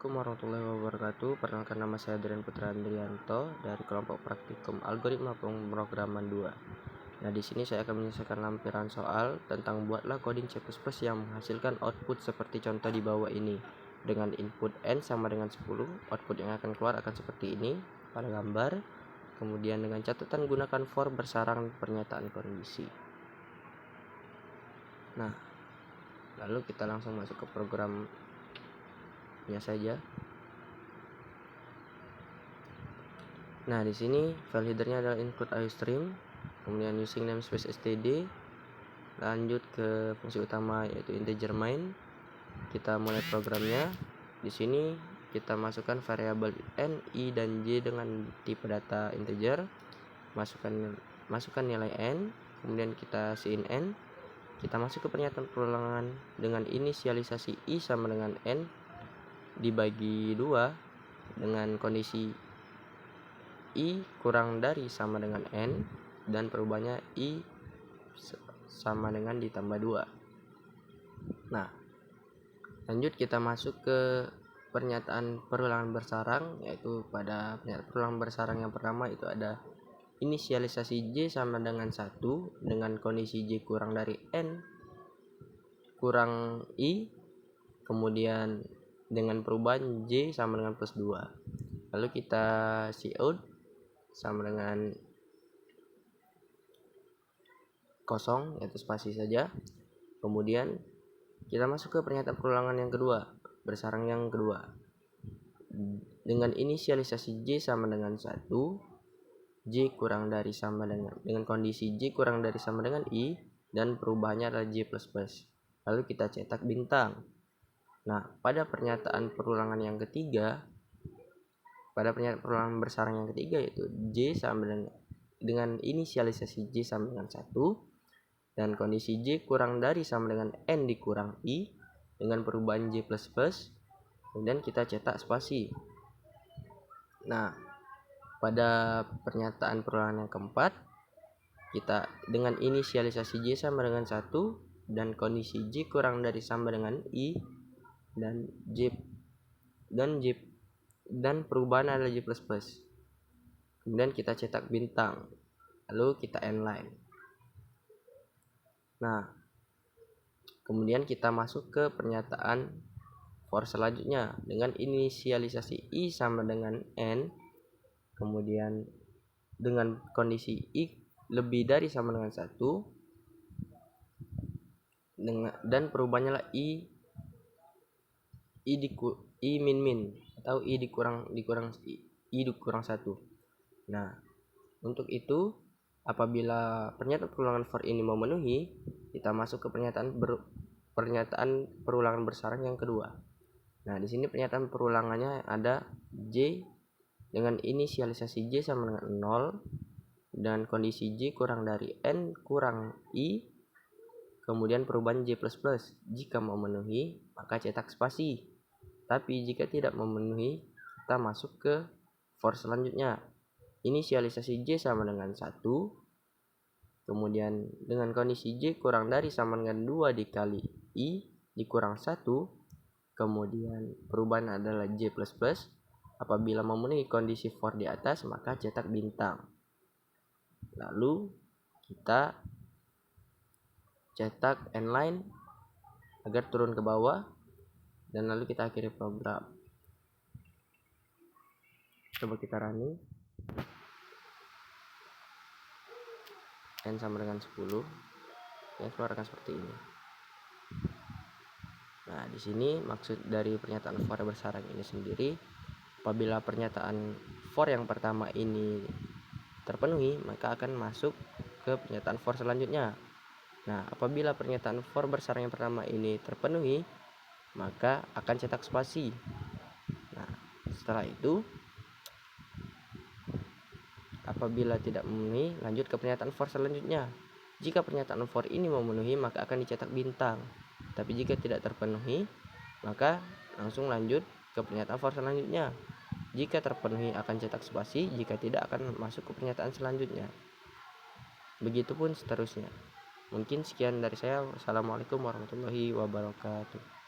Assalamualaikum warahmatullahi wabarakatuh. Perkenalkan, nama saya Adrian Putra Andrianto dari kelompok praktikum algoritma pemrograman 2. Nah, di sini saya akan menyelesaikan lampiran soal tentang buatlah coding C++ yang menghasilkan output seperti contoh di bawah ini. Dengan input n sama dengan 10, output yang akan keluar akan seperti ini pada gambar. Kemudian dengan catatan gunakan for bersarang pernyataan kondisi. Nah, lalu kita langsung masuk ke programnya saja. Nah, di sini file headernya adalah include iostream, kemudian using namespace std, lanjut ke fungsi utama yaitu integer main. Kita mulai programnya. Di sini kita masukkan variabel n, i, dan j dengan tipe data integer. Masukkan nilai n, kemudian kita cin n. Kita masuk ke pernyataan perulangan dengan inisialisasi i sama dengan n dibagi 2 dengan kondisi i kurang dari sama dengan n dan perubahannya i sama dengan ditambah 2. Nah, lanjut kita masuk ke pernyataan perulangan bersarang, yaitu pada pernyataan perulangan bersarang yang pertama itu ada inisialisasi j sama dengan 1 dengan kondisi j kurang dari n kurang i, kemudian dengan perubahan j sama dengan plus 2. Lalu kita cout sama dengan kosong, yaitu spasi saja. Kemudian kita masuk ke pernyataan perulangan yang kedua, bersarang yang kedua. Dengan inisialisasi j sama dengan 1, j kurang dari sama dengan kondisi j kurang dari sama dengan i, dan perubahannya adalah j++. Lalu kita cetak bintang. Nah, pada pernyataan perulangan yang ketiga, pada pernyataan perulangan bersarang yang ketiga yaitu j sama dengan inisialisasi j sama dengan 1 dan kondisi j kurang dari sama dengan n dikurang i dengan perubahan j++, kemudian kita cetak spasi. Nah, pada pernyataan perulangan yang keempat, kita dengan inisialisasi j sama dengan 1 dan kondisi j kurang dari sama dengan i dan dan perubahan adalah j++. Kemudian kita cetak bintang, lalu kita inline. Nah, kemudian kita masuk ke pernyataan for selanjutnya dengan inisialisasi i sama dengan n, kemudian dengan kondisi i lebih dari sama dengan 1 dan perubahannya adalah i min atau i dikurang 1. Nah, untuk itu apabila pernyataan perulangan for ini memenuhi, kita masuk ke pernyataan perulangan bersarang yang kedua. Nah, di sini pernyataan perulangannya ada j dengan inisialisasi j sama dengan 0 dan kondisi j kurang dari n kurang i, kemudian perubahan j++. Jika memenuhi, maka cetak spasi. Tapi jika tidak memenuhi, kita masuk ke for selanjutnya. Inisialisasi j sama dengan 1, kemudian dengan kondisi j kurang dari sama dengan 2 dikali i dikurang 1, kemudian perubahan adalah j++. Apabila memenuhi kondisi for di atas, maka cetak bintang. Lalu kita cetak inline agar turun ke bawah, dan lalu kita akhiri program. Coba kita running. N sama dengan 10, yang keluar akan seperti ini. Nah, di sini maksud dari pernyataan for bersarang ini sendiri, apabila pernyataan for yang pertama ini terpenuhi, maka akan masuk ke pernyataan for selanjutnya. Nah, apabila pernyataan for bersarang yang pertama ini terpenuhi, maka akan cetak spasi. Nah, setelah itu apabila tidak memenuhi, lanjut ke pernyataan for selanjutnya. Jika pernyataan for ini memenuhi, maka akan dicetak bintang. Tapi jika tidak terpenuhi, maka langsung lanjut ke pernyataan for selanjutnya. Jika terpenuhi akan cetak spasi, jika tidak akan masuk ke pernyataan selanjutnya. Begitupun seterusnya. Mungkin sekian dari saya. Wassalamualaikum warahmatullahi wabarakatuh.